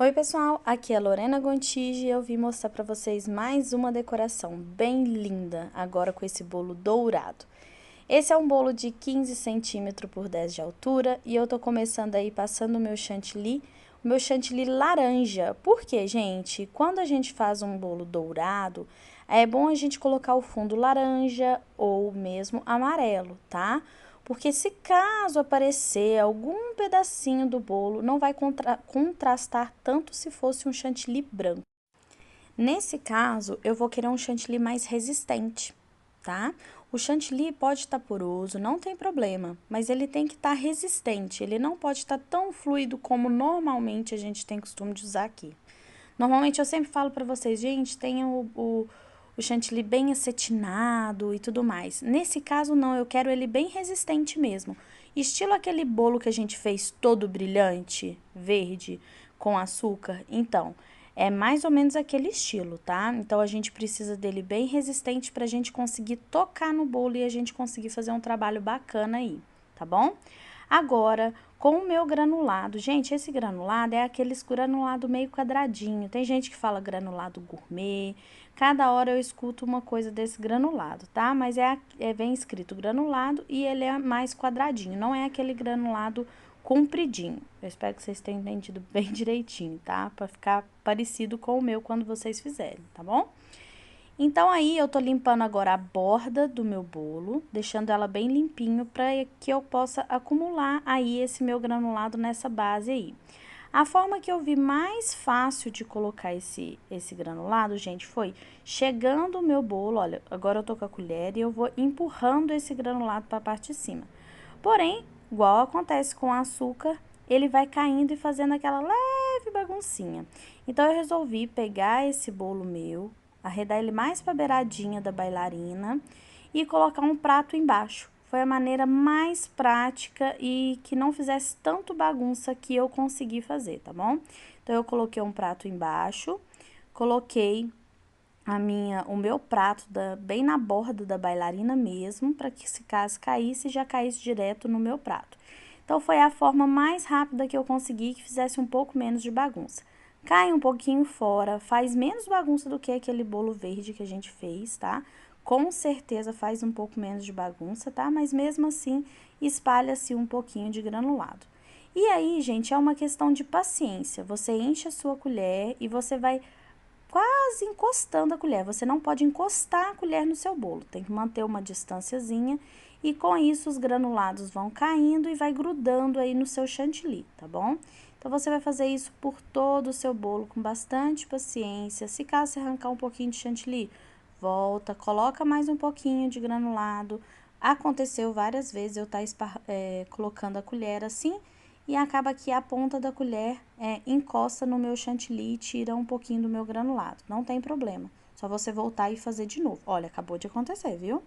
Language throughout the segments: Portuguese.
Oi pessoal, aqui é a Lorena Gontijo e eu vim mostrar para vocês mais uma decoração bem linda, agora com esse bolo dourado. Esse é um bolo de 15 centímetros por 10 de altura e eu tô começando aí passando o meu chantilly laranja. Por quê, gente? Quando a gente faz um bolo dourado, é bom a gente colocar o fundo laranja ou mesmo amarelo, tá? Porque se caso aparecer algum pedacinho do bolo, não vai contrastar tanto se fosse um chantilly branco. Nesse caso, eu vou querer um chantilly mais resistente, tá? O chantilly pode estar poroso, não tem problema, mas ele tem que estar resistente, ele não pode estar tão fluido como normalmente a gente tem costume de usar aqui. Normalmente eu sempre falo pra vocês, gente, tenha o chantilly bem acetinado e tudo mais. Nesse caso não, eu quero ele bem resistente mesmo. Estilo aquele bolo que a gente fez todo brilhante, verde, com açúcar. Então, é mais ou menos aquele estilo, tá? Então, a gente precisa dele bem resistente pra gente conseguir tocar no bolo e a gente conseguir fazer um trabalho bacana aí, tá bom? Agora, com o meu granulado, gente, esse granulado é aqueles granulado meio quadradinho. Tem gente que fala granulado gourmet, cada hora eu escuto uma coisa desse granulado, tá? Mas vem escrito granulado e ele é mais quadradinho, não é aquele granulado compridinho. Eu espero que vocês tenham entendido bem direitinho, tá? Pra ficar parecido com o meu quando vocês fizerem, tá bom? Então, aí, eu tô limpando agora a borda do meu bolo, deixando ela bem limpinho para que eu possa acumular aí esse meu granulado nessa base aí. A forma que eu vi mais fácil de colocar esse granulado, gente, foi chegando o meu bolo, olha, agora eu tô com a colher e eu vou empurrando esse granulado para a parte de cima. Porém, igual acontece com o açúcar, ele vai caindo e fazendo aquela leve baguncinha. Então, eu resolvi pegar esse bolo meu, arredar ele mais para a beiradinha da bailarina e colocar um prato embaixo. Foi a maneira mais prática e que não fizesse tanto bagunça que eu consegui fazer, tá bom? Então, eu coloquei um prato embaixo, coloquei o meu prato bem na borda da bailarina mesmo, para que se caso caísse, já caísse direto no meu prato. Então, foi a forma mais rápida que eu consegui que fizesse um pouco menos de bagunça. Cai um pouquinho fora, faz menos bagunça do que aquele bolo verde que a gente fez, tá? Com certeza faz um pouco menos de bagunça, tá? Mas mesmo assim, espalha-se um pouquinho de granulado. E aí, gente, é uma questão de paciência. Você enche a sua colher e você vai quase encostando a colher. Você não pode encostar a colher no seu bolo, tem que manter uma distânciazinha e com isso os granulados vão caindo e vai grudando aí no seu chantilly, tá bom? Então, você vai fazer isso por todo o seu bolo com bastante paciência. Se caso você arrancar um pouquinho de chantilly, volta, coloca mais um pouquinho de granulado. Aconteceu várias vezes eu estar colocando a colher assim e acaba que a ponta da colher encosta no meu chantilly e tira um pouquinho do meu granulado. Não tem problema, só você voltar e fazer de novo. Olha, acabou de acontecer, viu?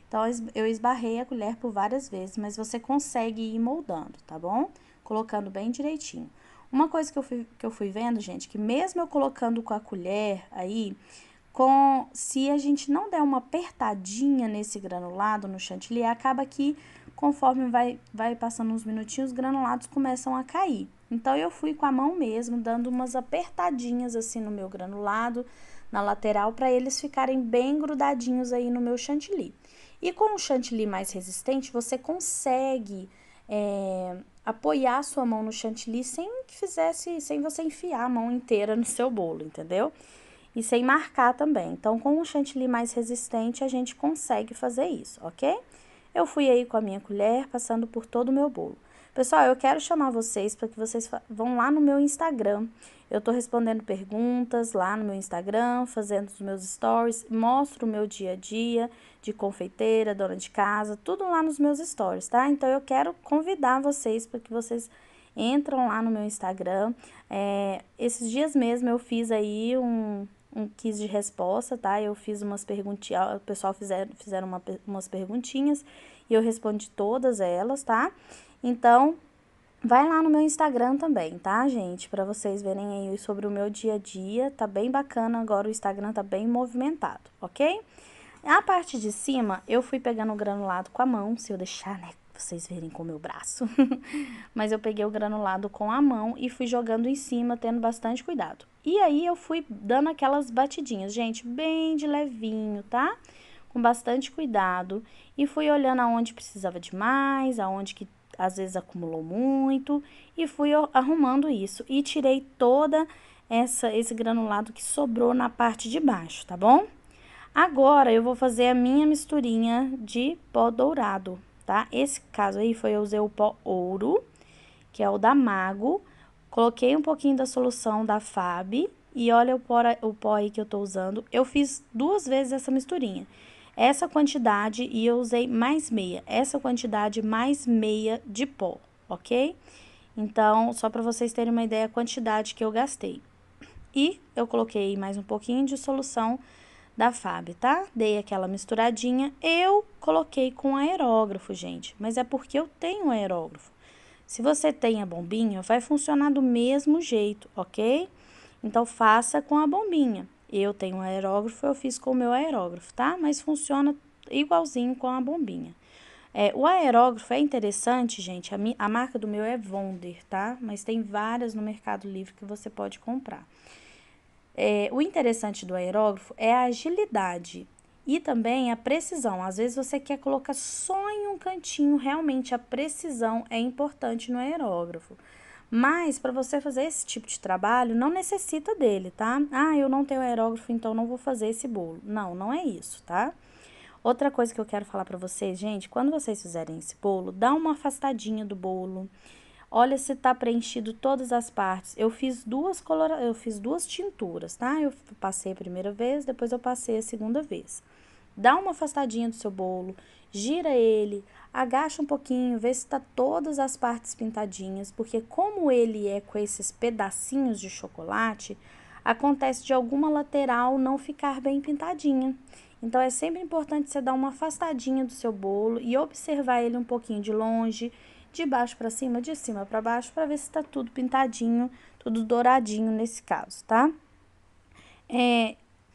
Então, eu esbarrei a colher por várias vezes, mas você consegue ir moldando, tá bom? Colocando bem direitinho. Uma coisa que eu fui vendo, gente, que mesmo eu colocando com a colher aí, se a gente não der uma apertadinha nesse granulado, no chantilly, acaba que conforme vai passando uns minutinhos, os granulados começam a cair. Então, eu fui com a mão mesmo, dando umas apertadinhas assim no meu granulado, na lateral, para eles ficarem bem grudadinhos aí no meu chantilly. E com o chantilly mais resistente, você consegue apoiar a sua mão no chantilly sem você enfiar a mão inteira no seu bolo, entendeu? E sem marcar também. Então, com o chantilly mais resistente, a gente consegue fazer isso, ok? Eu fui aí com a minha colher, passando por todo o meu bolo. Pessoal, eu quero chamar vocês para que vocês vão lá no meu Instagram. Eu tô respondendo perguntas lá no meu Instagram, fazendo os meus stories, mostro o meu dia a dia de confeiteira, dona de casa, tudo lá nos meus stories, tá? Então, eu quero convidar vocês para que vocês entram lá no meu Instagram. Esses dias mesmo eu fiz aí um quiz de resposta, tá? Eu fiz umas perguntinhas, o pessoal fizeram umas perguntinhas e eu respondi todas elas, tá? Então, vai lá no meu Instagram também, tá, gente? Pra vocês verem aí sobre o meu dia a dia, tá bem bacana, agora o Instagram tá bem movimentado, ok? A parte de cima, eu fui pegando o granulado com a mão, se eu deixar, né, vocês verem com o meu braço. Mas eu peguei o granulado com a mão e fui jogando em cima, tendo bastante cuidado. E aí, eu fui dando aquelas batidinhas, gente, bem de levinho, tá? Com bastante cuidado. E fui olhando aonde precisava de mais, aonde que às vezes acumulou muito. E fui arrumando isso. E tirei toda esse granulado que sobrou na parte de baixo, tá bom? Agora, eu vou fazer a minha misturinha de pó dourado, tá? Esse caso aí eu usei o pó ouro, que é o da Mago. Coloquei um pouquinho da solução da Fab e olha o pó aí que eu tô usando. Eu fiz 2 vezes essa misturinha. Essa quantidade e eu usei mais meia. Essa quantidade mais meia de pó, ok? Então, só pra vocês terem uma ideia a quantidade que eu gastei. E eu coloquei mais um pouquinho de solução da Fab, tá? Dei aquela misturadinha. Eu coloquei com aerógrafo, gente, mas é porque eu tenho aerógrafo. Se você tem a bombinha, vai funcionar do mesmo jeito, ok? Então, faça com a bombinha. Eu tenho um aerógrafo, eu fiz com o meu aerógrafo, tá? Mas funciona igualzinho com a bombinha. O aerógrafo é interessante, gente. A marca do meu é Wonder, tá? Mas tem várias no Mercado Livre que você pode comprar. O interessante do aerógrafo é a agilidade e também a precisão. Às vezes você quer colocar só em um cantinho, realmente a precisão é importante no aerógrafo. Mas para você fazer esse tipo de trabalho, não necessita dele, tá? Ah, eu não tenho aerógrafo, então não vou fazer esse bolo. Não, não é isso, tá? Outra coisa que eu quero falar para vocês, gente, quando vocês fizerem esse bolo, dá uma afastadinha do bolo. Olha se tá preenchido todas as partes. Eu fiz duas tinturas, tá? Eu passei a primeira vez, depois eu passei a segunda vez. Dá uma afastadinha do seu bolo, gira ele, agacha um pouquinho, vê se tá todas as partes pintadinhas, porque como ele é com esses pedacinhos de chocolate, acontece de alguma lateral não ficar bem pintadinha. Então, é sempre importante você dar uma afastadinha do seu bolo e observar ele um pouquinho de longe, de baixo para cima, de cima para baixo, para ver se tá tudo pintadinho, tudo douradinho nesse caso, tá?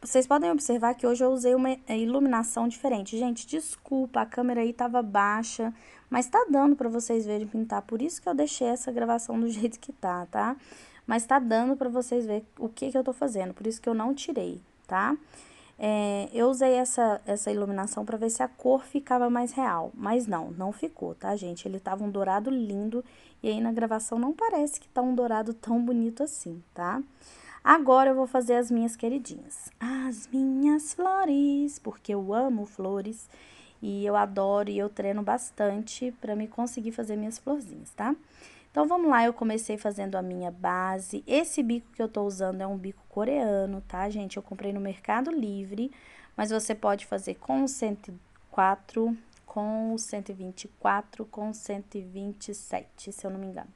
Vocês podem observar que hoje eu usei uma iluminação diferente. Gente, desculpa, a câmera aí tava baixa, mas tá dando para vocês verem pintar, por isso que eu deixei essa gravação do jeito que tá? Mas tá dando para vocês verem o que eu tô fazendo, por isso que eu não tirei, tá? Eu usei essa iluminação para ver se a cor ficava mais real, mas não ficou, tá, gente? Ele tava um dourado lindo e aí na gravação não parece que tá um dourado tão bonito assim, tá? Agora eu vou fazer as minhas queridinhas. As minhas flores, porque eu amo flores e eu adoro e eu treino bastante para me conseguir fazer minhas florzinhas, tá? Então, vamos lá, eu comecei fazendo a minha base. Esse bico que eu tô usando é um bico coreano, tá, gente? Eu comprei no Mercado Livre, mas você pode fazer com o 104, com o 124, com o 127, se eu não me engano.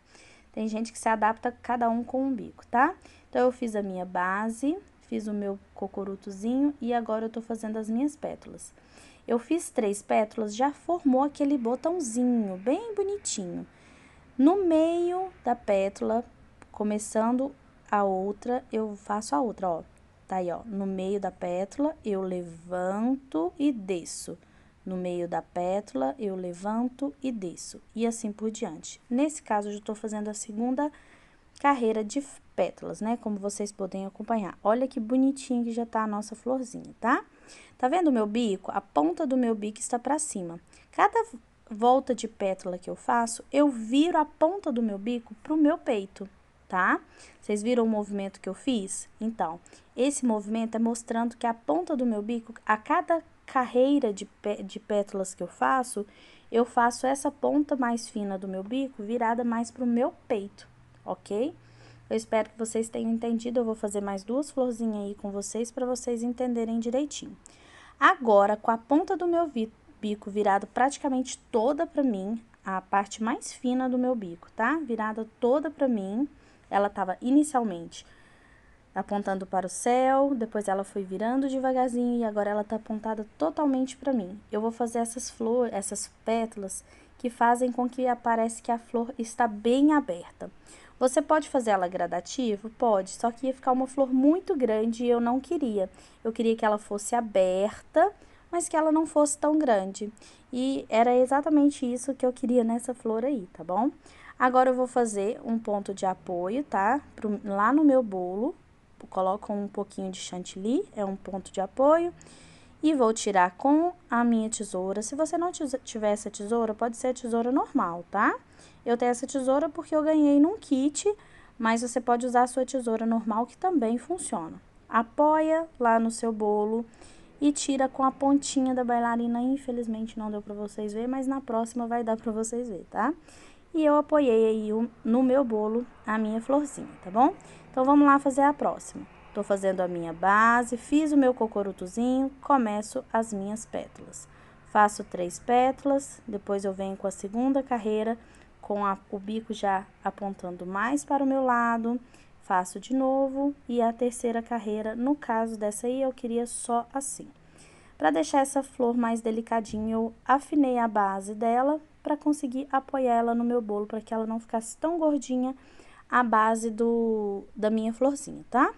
Tem gente que se adapta cada um com um bico, tá? Então, eu fiz a minha base, fiz o meu cocorutozinho e agora eu tô fazendo as minhas pétalas. Eu fiz 3 pétalas, já formou aquele botãozinho bem bonitinho. No meio da pétala, começando a outra, eu faço a outra, ó. Tá aí, ó. No meio da pétala, eu levanto e desço. No meio da pétala, eu levanto e desço. E assim por diante. Nesse caso, eu já tô fazendo a segunda carreira de pétalas, né? Como vocês podem acompanhar. Olha que bonitinho que já tá a nossa florzinha, tá? Tá vendo o meu bico? A ponta do meu bico está pra cima. Cada volta de pétala que eu faço, eu viro a ponta do meu bico pro meu peito, tá? Vocês viram o movimento que eu fiz? Então, esse movimento é mostrando que a ponta do meu bico, a cada carreira de pétalas que eu faço essa ponta mais fina do meu bico virada mais pro meu peito, ok? Eu espero que vocês tenham entendido, eu vou fazer mais 2 florzinhas aí com vocês para vocês entenderem direitinho. Agora, com a ponta do meu bico virado praticamente toda pra mim, a parte mais fina do meu bico, tá? Virada toda pra mim, ela tava inicialmente apontando para o céu, depois ela foi virando devagarzinho e agora ela tá apontada totalmente pra mim. Eu vou fazer essas flores, essas pétalas que fazem com que apareça que a flor está bem aberta. Você pode fazer ela gradativa? Pode, só que ia ficar uma flor muito grande e eu não queria. Eu queria que ela fosse aberta, mas que ela não fosse tão grande. E era exatamente isso que eu queria nessa flor aí, tá bom? Agora eu vou fazer um ponto de apoio, tá? Lá no meu bolo, coloco um pouquinho de chantilly, é um ponto de apoio. E vou tirar com a minha tesoura. Se você não tiver essa tesoura, pode ser a tesoura normal, tá? Eu tenho essa tesoura porque eu ganhei num kit, mas você pode usar a sua tesoura normal que também funciona. Apoia lá no seu bolo e tira com a pontinha da bailarina. Infelizmente não deu pra vocês verem, mas na próxima vai dar pra vocês verem, tá? E eu apoiei aí no meu bolo a minha florzinha, tá bom? Então, vamos lá fazer a próxima. Tô fazendo a minha base, fiz o meu cocorutozinho, começo as minhas pétalas. Faço 3 pétalas, depois eu venho com a segunda carreira, com o bico já apontando mais para o meu lado. Faço de novo e a terceira carreira, no caso dessa aí, eu queria só assim. Para deixar essa flor mais delicadinha, eu afinei a base dela para conseguir apoiar ela no meu bolo, para que ela não ficasse tão gordinha a base da minha florzinha, tá?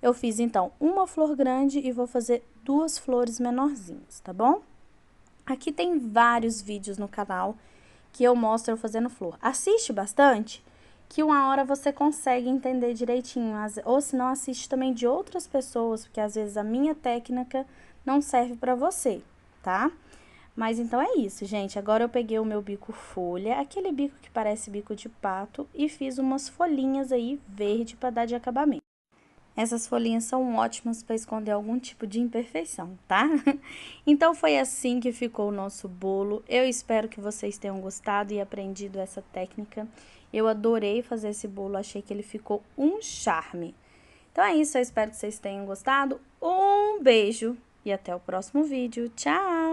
Eu fiz, então, uma flor grande e vou fazer 2 flores menorzinhas, tá bom? Aqui tem vários vídeos no canal que eu mostro eu fazendo flor. Assiste bastante, que uma hora você consegue entender direitinho. Ou se não, assiste também de outras pessoas, porque às vezes a minha técnica não serve pra você, tá? Mas então é isso, gente. Agora eu peguei o meu bico folha, aquele bico que parece bico de pato, e fiz umas folhinhas aí verde para dar de acabamento. Essas folhinhas são ótimas para esconder algum tipo de imperfeição, tá? Então foi assim que ficou o nosso bolo. Eu espero que vocês tenham gostado e aprendido essa técnica. Eu adorei fazer esse bolo, achei que ele ficou um charme. Então é isso, eu espero que vocês tenham gostado. Um beijo e até o próximo vídeo. Tchau!